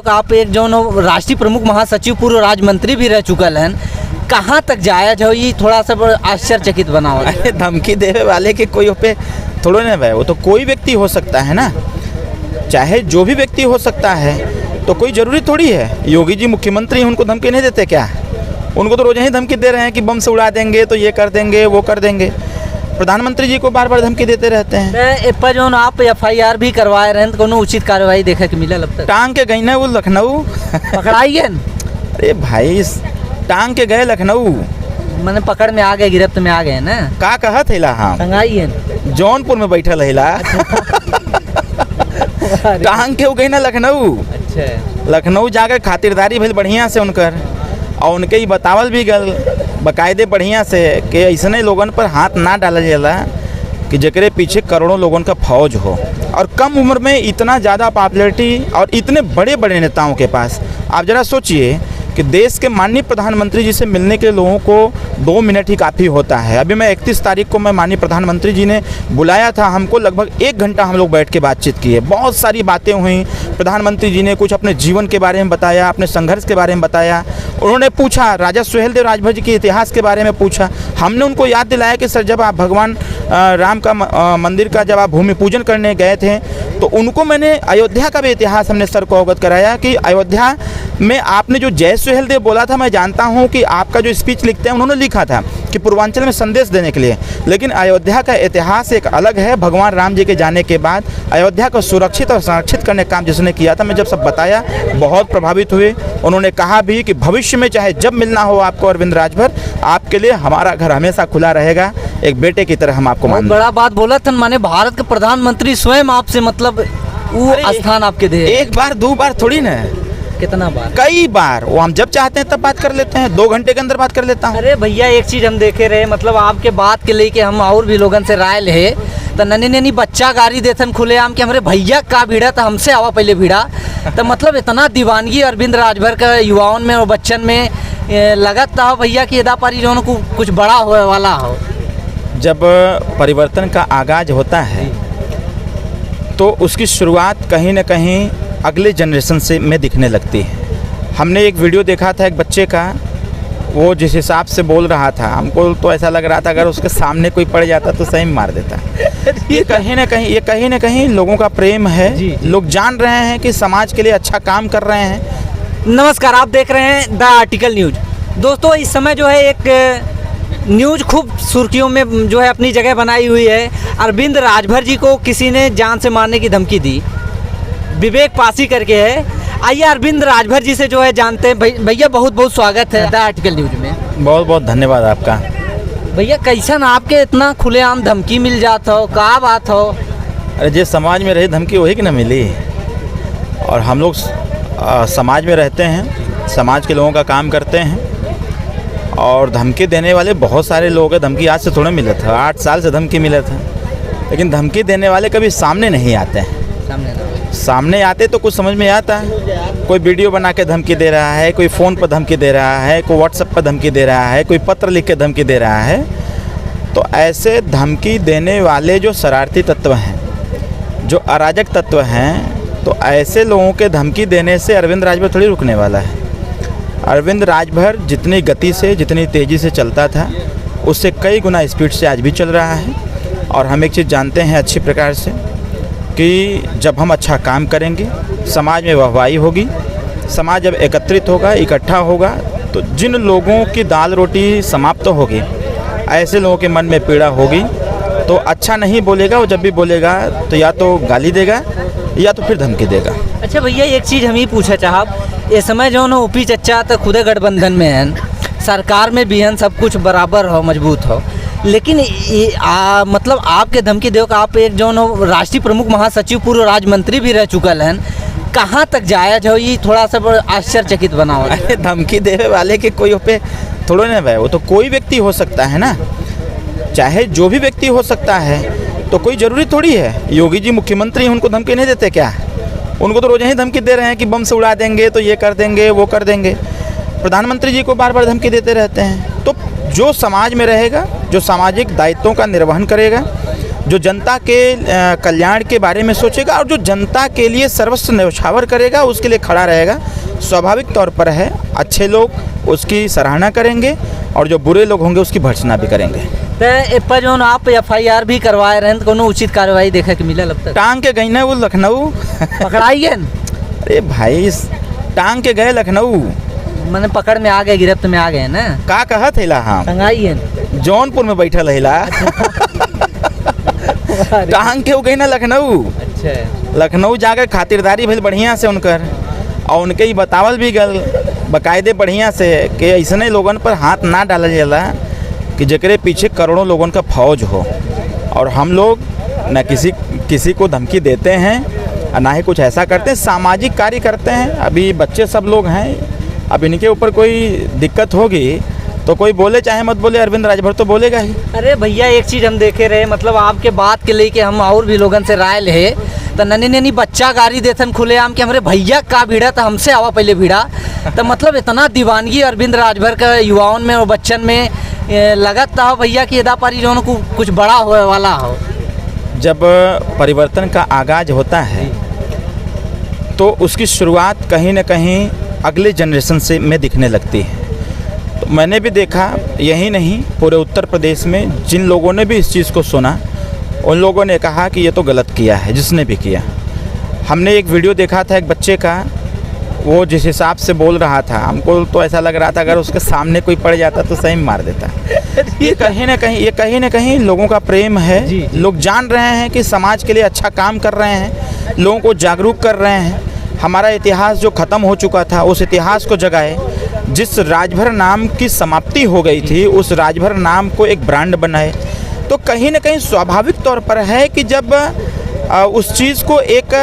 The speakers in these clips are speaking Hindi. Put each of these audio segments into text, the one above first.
तो आप एक जो राष्ट्रीय प्रमुख महासचिव पूर्व राज्य मंत्री भी रह चुकल हैं, कहाँ तक जायज हो ये थोड़ा सा आश्चर्यचकित बना हो। अरे धमकी देने वाले के कोई पे थोड़े ना भाई, वो तो कोई व्यक्ति हो सकता है ना, चाहे जो भी व्यक्ति हो सकता है, तो कोई ज़रूरी थोड़ी है योगी जी मुख्यमंत्री हैं उनको धमकी नहीं देते क्या? उनको तो रोज़ ही धमकी दे रहे हैं कि बम से उड़ा देंगे, तो ये कर देंगे वो कर देंगे। प्रधानमंत्री जी को बार बार धमकी देते रहते हैं। इस पर जो आप FIR भी करवाए रहे हैं, तो कोनो उचित कार्रवाई देखे के मिला लगता है? टांग के गई ना वो लखनऊ पकड़ाई है? अरे भाई टांग के गए लखनऊ, मैंने पकड़ में आ गए, गिरफ्त में आ गए ना। का कहत हिला? हाँ टंगाई है जौनपुर में बैठल हिला टांग के वो गई ना लखनऊ। अच्छा, लखनऊ जाकर खातिरदारी भइल बढ़िया से उनकर, और उनके ही बतावल भी गल बाकायदे बढ़िया से कि ऐसने लोगन पर हाथ ना डाला जाला कि जेकरे पीछे करोड़ों लोगन का फौज हो, और कम उम्र में इतना ज़्यादा पॉपुलैरिटी और इतने बड़े बड़े नेताओं के पास। आप ज़रा सोचिए कि देश के माननीय प्रधानमंत्री जी से मिलने के लिए लोगों को 2 मिनट ही काफ़ी होता है। अभी मैं 31 तारीख को मैं माननीय प्रधानमंत्री जी ने बुलाया था हमको, लगभग 1 घंटा हम लोग बैठ के बातचीत किए, बहुत सारी बातें हुई। प्रधानमंत्री जी ने कुछ अपने जीवन के बारे में बताया, अपने संघर्ष के बारे में बताया, उन्होंने पूछा राजा सुहेलदेव राजभर जी के इतिहास के बारे में पूछा। हमने उनको याद दिलाया कि सर जब आप भगवान राम का मंदिर का जब आप भूमि पूजन करने गए थे, तो उनको मैंने अयोध्या का भी इतिहास हमने सर को अवगत कराया कि अयोध्या में आपने जो जय सुहेलदेव बोला था, मैं जानता हूं कि आपका जो स्पीच लिखते हैं उन्होंने लिखा था कि पूर्वांचल में संदेश देने के लिए, लेकिन अयोध्या का इतिहास एक अलग है। भगवान राम जी के जाने के बाद अयोध्या को सुरक्षित और संरक्षित करने का काम जिसने किया था, मैं जब सब बताया बहुत प्रभावित हुए। उन्होंने कहा भी कि भविष्य में चाहे जब मिलना हो आपको अरविंद राजभर, आपके लिए हमारा घर हमेशा खुला रहेगा, एक बेटे की तरह हम आपको मानते हैं। बड़ा बात बोला था, माने भारत के प्रधानमंत्री स्वयं आपसे मतलब वो स्थान आपके दे। एक बार 2 बार थोड़ी ना, कितना बार? कई बार। वो हम जब चाहते हैं तब बात कर लेते हैं, 2 घंटे के अंदर बात कर लेता हूँ। अरे भैया एक चीज हम देखे रहे, मतलब आपके बात के लेके हम और भी लोगन से राय ले, तो ननी ननी बच्चा गाड़ी देथन खुलेआम कि हमारे भैया का भीड़ा तो हमसे आवा पहले भीड़ा, तो मतलब इतना दीवानगी अरविंद राजभर का युवाओं में और बच्चन में लगत था भैया कि एदा पारी जो कुछ बड़ा होने वाला हो। जब परिवर्तन का आगाज होता है तो उसकी शुरुआत कहीं न कहीं अगले जनरेशन से में दिखने लगती है। हमने एक वीडियो देखा था एक बच्चे का, वो जिस हिसाब से बोल रहा था, हमको तो ऐसा लग रहा था अगर उसके सामने कोई पड़ जाता तो सही में मार देता। ये कहीं न कहीं लोगों का प्रेम है। जी। लोग जान रहे हैं कि समाज के लिए अच्छा काम कर रहे हैं। नमस्कार, आप देख रहे हैं द आर्टिकल न्यूज। दोस्तों इस समय जो है एक न्यूज खूब सुर्खियों में जो है अपनी जगह बनाई हुई है। अरविंद राजभर जी को किसी ने जान से मारने की धमकी दी, विवेक पासी करके है। आइए अरविंद राजभर जी से जो है जानते हैं। भैया बहुत बहुत स्वागत है द आर्टिकल न्यूज में। बहुत बहुत धन्यवाद आपका। भैया कैसन आपके इतना खुलेआम धमकी मिल जाता हो, का बात हो? अरे जिस समाज में रही धमकी वही की ना मिली, और हम लोग समाज में रहते हैं, समाज के लोगों का काम करते हैं, और धमकी देने वाले बहुत सारे लोग हैं। धमकी आज से थोड़ा मिला था, 8 साल से धमकी मिला था, लेकिन धमकी देने वाले कभी सामने नहीं आते हैं। सामने आते तो कुछ समझ में आता है। कोई वीडियो बना के धमकी दे रहा है, कोई फ़ोन पर धमकी दे रहा है, कोई व्हाट्सएप पर धमकी दे रहा है, कोई पत्र लिख के धमकी दे रहा है। तो ऐसे धमकी देने वाले जो शरारती तत्व हैं, जो अराजक तत्व हैं, तो ऐसे लोगों के धमकी देने से अरविंद राजभर थोड़ी रुकने वाला है। अरविंद राजभर जितनी गति से, जितनी तेज़ी से चलता था, उससे कई गुना स्पीड से आज भी चल रहा है। और हम एक चीज़ जानते हैं अच्छी प्रकार से कि जब हम अच्छा काम करेंगे, समाज में वाहवाही होगी, समाज जब एकत्रित होगा, इकट्ठा होगा, तो जिन लोगों की दाल रोटी समाप्त होगी, ऐसे लोगों के मन में पीड़ा होगी, तो अच्छा नहीं बोलेगा। वो जब भी बोलेगा तो या तो गाली देगा या तो फिर धमकी देगा। अच्छा भैया एक चीज़ हम ही पूछा चाहब, इस समय जो ना ओपी चच्चा तो खुदे गठबंधन में हैं, सरकार में भी हैं, सब कुछ बराबर हो, मजबूत हो, लेकिन मतलब आपके धमकी दो कि आप एक जो राष्ट्रीय प्रमुख महासचिव पूर्व राज्य मंत्री भी रह चुकल हैं, कहाँ तक जायज हो ये थोड़ा सा आश्चर्यचकित बना हो। अरे धमकी देने वाले के कोई पे थोड़े ना भाई, वो तो कोई व्यक्ति हो सकता है ना, चाहे जो भी व्यक्ति हो सकता है, तो कोई ज़रूरी थोड़ी है योगी जी मुख्यमंत्री हैं उनको धमकी नहीं देते क्या? उनको तो रोज़ ही धमकी दे रहे हैं कि बम से उड़ा देंगे, तो ये कर देंगे वो कर देंगे। प्रधानमंत्री जी को बार बार धमकी देते रहते हैं। तो जो समाज में रहेगा, जो सामाजिक दायित्वों का निर्वहन करेगा, जो जनता के कल्याण के बारे में सोचेगा और जो जनता के लिए सर्वस्व न्यौछावर करेगा, उसके लिए खड़ा रहेगा, स्वाभाविक तौर पर है अच्छे लोग उसकी सराहना करेंगे और जो बुरे लोग होंगे उसकी भर्त्सना भी करेंगे। तो ए पर जो आप FIR भी करवाए रहे तो कोनो उचित कार्रवाई देखे के मिला लगता है? टांग के गई ना वो लखनऊ पकड़ाई है? अरे भाई टांग के गए लखनऊ, मैंने पकड़ में आ गए, गिरफ्त में आ गए ना। का कहत हैला हम टंगाई है जौनपुर में बैठल हैला टांग के हो गई ना लखनऊ। अच्छा, लखनऊ जाकर खातिरदारी भइल बढ़िया से उनकर, और उनके ही बतावल भी गल बाकायदे बढ़िया से कि ऐसने लोगन पर हाथ ना डालल जाला कि जेकरे पीछे करोड़ों लोगन का फौज हो। और हम लोग न किसी को धमकी देते हैं और ना ही कुछ ऐसा करते हैं, सामाजिक कार्य करते हैं। अभी बच्चे सब लोग हैं, अब इनके ऊपर कोई दिक्कत होगी तो कोई बोले चाहे मत बोले, अरविंद राजभर तो बोलेगा ही। अरे भैया एक चीज़ हम देखे रहे, मतलब आपके बात के लेके हम और भी लोगन से राय ले तो ननी ननी बच्चा गाड़ी देथन खुलेआम कि हमारे भैया का भीड़ा तो हमसे आवा पहले भीड़ा। तो मतलब इतना दीवानगी अरविंद राजभर का युवाओं में और बच्चन में लगत हो भैया कि एदा पारी जो को कुछ बड़ा होने वाला हो। जब परिवर्तन का आगाज होता है तो उसकी शुरुआत कहीं न कहीं अगले जनरेशन से में दिखने लगती है। तो मैंने भी देखा, यही नहीं पूरे उत्तर प्रदेश में जिन लोगों ने भी इस चीज़ को सुना उन लोगों ने कहा कि ये तो गलत किया है जिसने भी किया। हमने एक वीडियो देखा था एक बच्चे का, वो जिस हिसाब से बोल रहा था हमको तो ऐसा लग रहा था अगर उसके सामने कोई पड़ जाता तो सही में मार देता। ये कहीं ना कहीं लोगों का प्रेम है। जी। लोग जान रहे हैं कि समाज के लिए अच्छा काम कर रहे हैं, लोगों को जागरूक कर रहे हैं। हमारा इतिहास जो ख़त्म हो चुका था उस इतिहास को जगाए, जिस राजभर नाम की समाप्ति हो गई थी उस राजभर नाम को एक ब्रांड बनाए। तो कहीं ना कहीं स्वाभाविक तौर पर है कि जब उस चीज़ को एक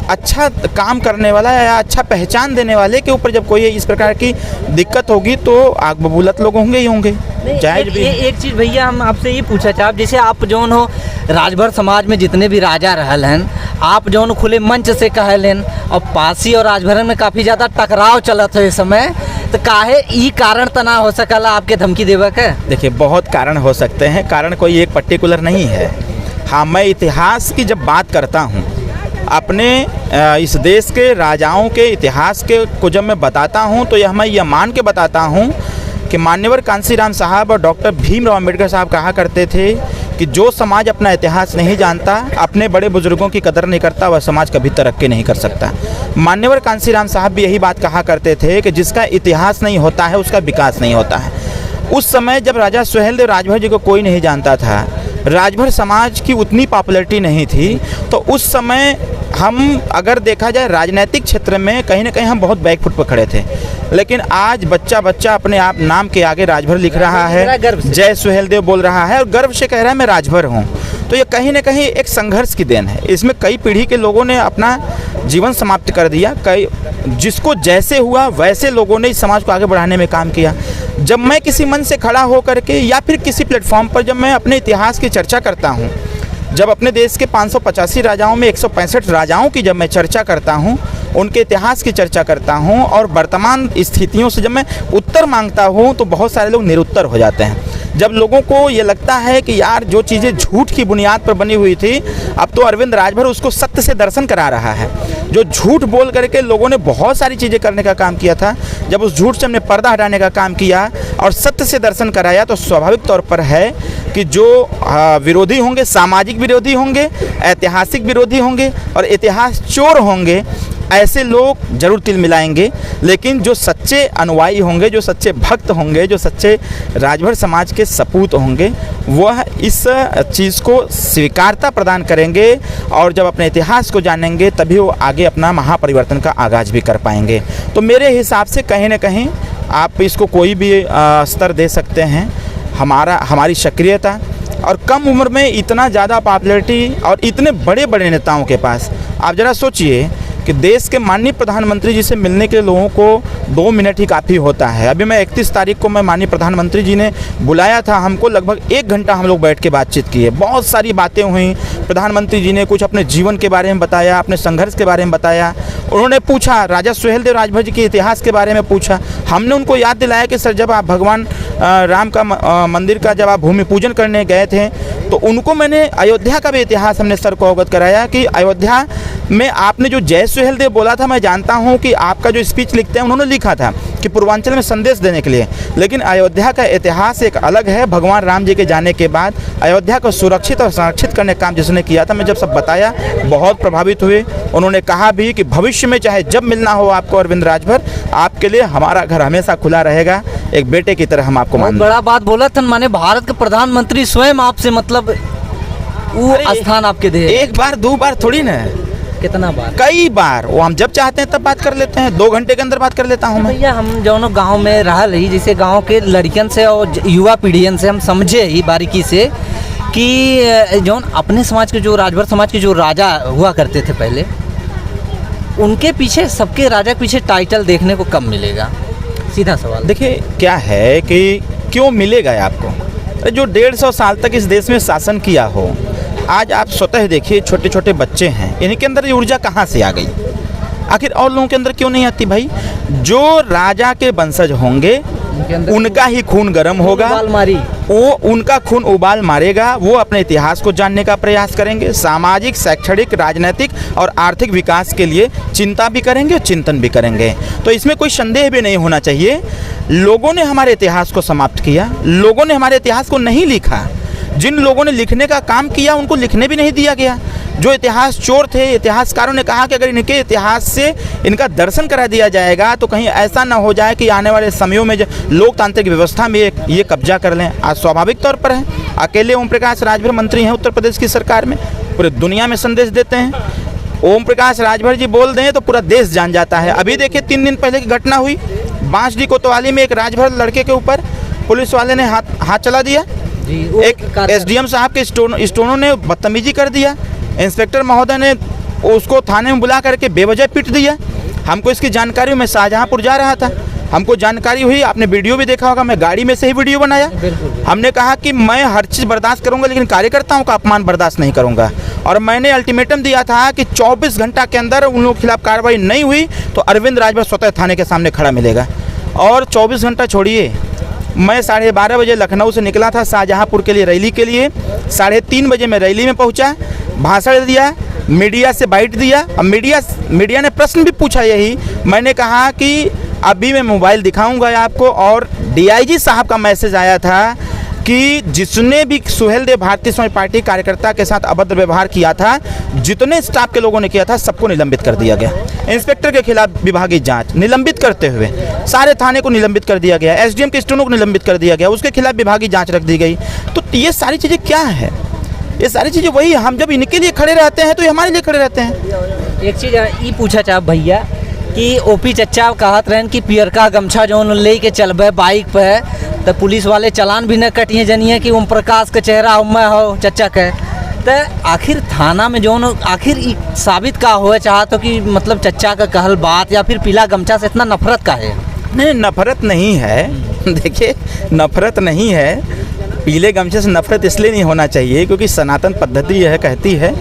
अच्छा काम करने वाला या अच्छा पहचान देने वाले के ऊपर जब कोई इस प्रकार की दिक्कत होगी तो आग बबूलत लोग होंगे ही होंगे। जायज भी एक चीज़ भैया हम आपसे ये पूछा चाहब, जैसे आप जौन हो राजभर समाज में जितने भी राजा रहल हैं, आप जौन खुले मंच से कहल हैं और पासी और राजभर में काफ़ी ज़्यादा टकराव चलत है इस समय, तो काहे ई कारण तना हो सकला आपके धमकी देवे के? देखिए बहुत कारण हो सकते हैं, कारण कोई एक पर्टिकुलर नहीं है। हाँ, मैं इतिहास की जब बात करता हूँ, अपने इस देश के राजाओं के इतिहास के को जब मैं बताता हूँ तो मैं यह मान के बताता हूँ कि मान्यवर कांसीराम साहब और डॉक्टर भीमराव अम्बेडकर साहब कहा करते थे कि जो समाज अपना इतिहास नहीं जानता, अपने बड़े बुजुर्गों की कदर नहीं करता, वह समाज कभी तरक्की नहीं कर सकता। मान्यवर कांसीराम साहब भी यही बात कहा करते थे कि जिसका इतिहास नहीं होता है उसका विकास नहीं होता है। उस समय जब राजा सुहेलदेव राजभर जी को कोई नहीं जानता था, राजभर समाज की उतनी पॉपुलैरिटी नहीं थी, तो उस समय हम अगर देखा जाए राजनीतिक क्षेत्र में कहीं ना कहीं हम बहुत बैकफुट पर खड़े थे। लेकिन आज बच्चा अपने आप नाम के आगे राजभर लिख रहा है, जय सुहेलदेव बोल रहा है और गर्व से कह रहा है मैं राजभर हूँ। तो ये कहीं ना कहीं एक संघर्ष की देन है। इसमें कई पीढ़ी के लोगों ने अपना जीवन समाप्त कर दिया, कई जिसको जैसे हुआ वैसे लोगों ने इस समाज को आगे बढ़ाने में काम किया। जब मैं किसी मंच से खड़ा होकर के या फिर किसी प्लेटफॉर्म पर जब मैं अपने इतिहास की चर्चा करता हूँ, जब अपने देश के 585 राजाओं में 165 राजाओं की जब मैं चर्चा करता हूँ, उनके इतिहास की चर्चा करता हूँ और वर्तमान स्थितियों से जब मैं उत्तर मांगता हूँ तो बहुत सारे लोग निरुत्तर हो जाते हैं। जब लोगों को ये लगता है कि यार जो चीज़ें झूठ की बुनियाद पर बनी हुई थी, अब तो अरविंद राजभर उसको सत्य से दर्शन करा रहा है। जो झूठ बोल करके लोगों ने बहुत सारी चीज़ें करने का काम किया था, जब उस झूठ से हमने पर्दा हटाने का काम किया और सत्य से दर्शन कराया, तो स्वाभाविक तौर पर है कि जो विरोधी होंगे, सामाजिक विरोधी होंगे, ऐतिहासिक विरोधी होंगे और इतिहास चोर होंगे, ऐसे लोग जरूर तिल मिलाएंगे। लेकिन जो सच्चे अनुयायी होंगे, जो सच्चे भक्त होंगे, जो सच्चे राजभर समाज के सपूत होंगे, वह इस चीज़ को स्वीकारता प्रदान करेंगे और जब अपने इतिहास को जानेंगे तभी वो आगे अपना महापरिवर्तन का आगाज़ भी कर पाएंगे। तो मेरे हिसाब से कहीं ना कहीं आप इसको कोई भी स्तर दे सकते हैं। हमारी सक्रियता और कम उम्र में इतना ज़्यादा पॉपुलैरिटी और इतने बड़े बड़े नेताओं के पास, आप ज़रा सोचिए कि देश के माननीय प्रधानमंत्री जी से मिलने के लिए लोगों को 2 मिनट ही काफ़ी होता है। अभी मैं 31 तारीख को मैं माननीय प्रधानमंत्री जी ने बुलाया था हमको, लगभग 1 घंटा हम लोग बैठ के बातचीत किए, बहुत सारी बातें हुई। प्रधानमंत्री जी ने कुछ अपने जीवन के बारे में बताया, अपने संघर्ष के बारे में बताया, उन्होंने पूछा राजा सुहेलदेव राजभर जी के इतिहास के बारे में पूछा। हमने उनको याद दिलाया कि सर जब आप भगवान राम का मंदिर का जब आप भूमि पूजन करने गए थे तो उनको मैंने अयोध्या का भी इतिहास हमने सर को अवगत कराया कि अयोध्या में आपने जो जय सुहेलदेव बोला था, मैं जानता हूं कि आपका जो स्पीच लिखते हैं उन्होंने लिखा था कि पूर्वांचल में संदेश देने के लिए, लेकिन अयोध्या का इतिहास एक अलग है। भगवान राम जी के जाने के बाद अयोध्या को सुरक्षित और संरक्षित करने का काम जिसने किया था, मैं जब सब बताया बहुत प्रभावित हुए। उन्होंने कहा भी कि भविष्य में चाहे जब मिलना हो आपको अरविंद राजभर, आपके लिए हमारा घर हमेशा खुला रहेगा, एक बेटे की तरह हम आपको मानते हैं। बड़ा बात बोला था, माने भारत के प्रधानमंत्री स्वयं आपसे मतलब वो स्थान आपके दे। एक बार दो बार थोड़ी ना, कितना बार, कई बार। वो हम जब चाहते हैं तब बात कर लेते हैं, 2 घंटे के अंदर बात कर लेता हूँ मैं। भैया हम जो गांव में रह रही, जैसे गांव के लड़कियन से और युवा पीढ़ियन से हम समझे ही बारीकी से कि जो अपने समाज के जो राजभर समाज के जो राजा हुआ करते थे पहले, उनके पीछे सबके राजा के पीछे टाइटल देखने को कम मिलेगा। सीधा सवाल। देखिए क्या है कि क्यों मिलेगा आपको, जो 150 साल तक इस देश में शासन किया हो, आज आप स्वतः देखिए छोटे छोटे बच्चे हैं, इन्हीं के अंदर ये ऊर्जा कहाँ से आ गई, आखिर और लोगों के अंदर क्यों नहीं आती भाई? जो राजा के वंशज होंगे उनका ही खून गर्म होगा, वो उनका खून उबाल मारेगा, वो अपने इतिहास को जानने का प्रयास करेंगे, सामाजिक शैक्षणिक राजनीतिक और आर्थिक विकास के लिए चिंता भी करेंगे, चिंतन भी करेंगे। तो इसमें कोई संदेह भी नहीं होना चाहिए। लोगों ने हमारे इतिहास को समाप्त किया, लोगों ने हमारे इतिहास को नहीं लिखा, जिन लोगों ने लिखने का काम किया उनको लिखने भी नहीं दिया गया। जो इतिहास चोर थे, इतिहासकारों ने कहा कि अगर इनके इतिहास से इनका दर्शन करा दिया जाएगा तो कहीं ऐसा ना हो जाए कि आने वाले समयों में जो लोकतांत्रिक व्यवस्था में ये कब्जा कर लें। आज स्वाभाविक तौर पर है, अकेले ओम प्रकाश राजभर मंत्री हैं उत्तर प्रदेश की सरकार में, पूरे दुनिया में संदेश देते हैं। ओम प्रकाश राजभर जी बोल दें तो पूरा देश जान जाता है। अभी देखिए 3 दिन पहले की घटना हुई, बांसडी कोतवाली में एक राजभर लड़के के ऊपर पुलिस वाले ने हाथ चला दिया, एक एसडीएम साहब के स्टोनों ने बदतमीजी कर दिया, इंस्पेक्टर महोदय ने उसको थाने में बुला करके बेवजह पीट दिया। हमको इसकी जानकारी, मैं शाहजहांपुर जा रहा था, हमको जानकारी हुई, आपने वीडियो भी देखा होगा, मैं गाड़ी में से ही वीडियो बनाया। हमने कहा कि मैं हर चीज़ बर्दाश्त करूंगा लेकिन कार्यकर्ताओं का अपमान बर्दाश्त नहीं करूंगा, और मैंने अल्टीमेटम दिया था कि 24 घंटा के अंदर उन लोगों के खिलाफ कार्रवाई नहीं हुई तो अरविंद राजभर स्वतः थाने के सामने खड़ा मिलेगा। और 24 घंटा छोड़िए, मैं 12:30 बजे लखनऊ से निकला था शाहजहांपुर के लिए रैली के लिए, 3:30 बजे मैं रैली में पहुंचा, भाषण दिया, मीडिया से बाइट दिया। अब मीडिया ने प्रश्न भी पूछा यही, मैंने कहा कि अभी मैं मोबाइल दिखाऊंगा आपको, और डीआईजी साहब का मैसेज आया था कि जिसने भी सुहेलदेव भारतीय समाज पार्टी कार्यकर्ता के साथ अभद्र व्यवहार किया था, जितने स्टाफ के लोगों ने किया था, सबको निलंबित कर दिया गया। इंस्पेक्टर के खिलाफ विभागीय जांच, निलंबित करते हुए सारे थाने को निलंबित कर दिया गया, एसडीएम के स्टोनों को निलंबित कर दिया गया, उसके खिलाफ विभागीय जांच रख दी गई। तो ये सारी चीज़ें क्या है? ये सारी चीज़ें वही, हम जब इनके लिए खड़े रहते हैं तो ये हमारे लिए खड़े रहते हैं। एक चीज़ ये पूछा चाह भैया कि ओपी चच्चा कहत रहन कि पियरका गमछा जो ले के चलबे बाइक पे तो पुलिस वाले चलान भी न कटिए, जनिए कि ओम प्रकाश का चेहरा मैं हो चच्चा के। तो आखिर थाना में जो आखिर साबित का हुआ चाहत कि मतलब चच्चा का कहल बात या फिर पीला गमछा से इतना नफरत का है? नहीं, नफरत नहीं है। देखिए, नफरत नहीं है, पीले गमछे से नफरत इसलिए नहीं होना चाहिए क्योंकि सनातन पद्धति यह कहती है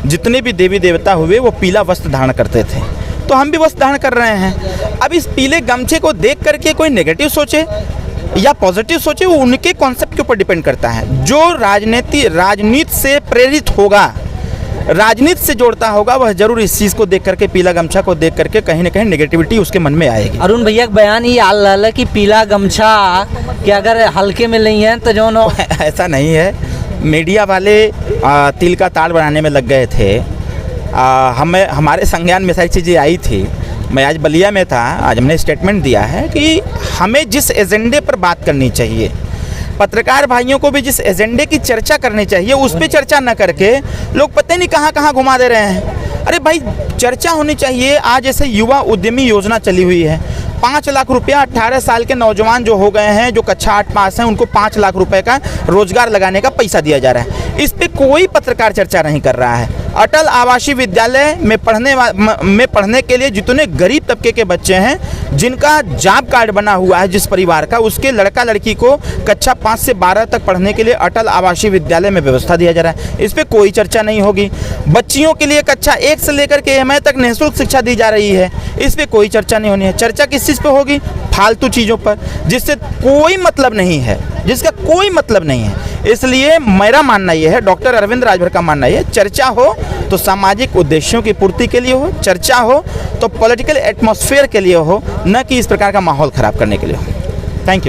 जितने भी देवी देवता हुए वो पीला वस्त्र धारण करते थे, तो हम भी वस्त्र धारण कर रहे हैं। अब इस पीले गमछे को देख करके कोई नेगेटिव सोचे या पॉजिटिव सोचे, वो उनके कॉन्सेप्ट के ऊपर डिपेंड करता है। जो राजनीति से प्रेरित होगा, राजनीति से जोड़ता होगा, वह जरूर इस चीज़ को देख करके, पीला गमछा को देख करके कहीं ना कहीं नेगेटिविटी उसके मन में आएगी। अरुण भैया का बयान ये आल रहा है कि पीला गमछा कि अगर हल्के में नहीं है तो जो ऐसा नहीं है। मीडिया वाले तिल का ताड़ बनाने में लग गए थे। हमारे संज्ञान में सारी चीज़ें आई थी। मैं आज बलिया में था, आज हमने स्टेटमेंट दिया है कि हमें जिस एजेंडे पर बात करनी चाहिए, पत्रकार भाइयों को भी जिस एजेंडे की चर्चा करनी चाहिए उस पर चर्चा न करके लोग पता नहीं कहाँ कहाँ घुमा दे रहे हैं। अरे भाई, चर्चा होनी चाहिए। आज ऐसे युवा उद्यमी योजना चली हुई है, 5 लाख रुपया 18 साल के नौजवान जो हो गए हैं, जो कक्षा 8 पास हैं, उनको 5 लाख रुपए का रोजगार लगाने का पैसा दिया जा रहा है। इस पे कोई पत्रकार चर्चा नहीं कर रहा है। अटल आवासीय विद्यालय में पढ़ने के लिए जितने गरीब तबके के बच्चे हैं, जिनका जॉब कार्ड बना हुआ है जिस परिवार का, उसके लड़का लड़की को कक्षा 5 से 12 तक पढ़ने के लिए अटल आवासीय विद्यालय में व्यवस्था दिया जा रहा है। इस पर कोई चर्चा नहीं होगी। बच्चियों के लिए कक्षा 1 से लेकर के एमए तक निःशुल्क शिक्षा दी जा रही है, इस पर कोई चर्चा नहीं होनी है। चर्चा किस चीज़ पे होगी? फालतू चीज़ों पर, जिससे कोई मतलब नहीं है, जिसका कोई मतलब नहीं है। इसलिए मेरा मानना यह है, डॉक्टर अरविंद राजभर का मानना यह है, चर्चा हो तो सामाजिक उद्देश्यों की पूर्ति के लिए हो, चर्चा हो तो पॉलिटिकल एटमॉस्फेयर के लिए हो, न कि इस प्रकार का माहौल खराब करने के लिए हो। Thank you.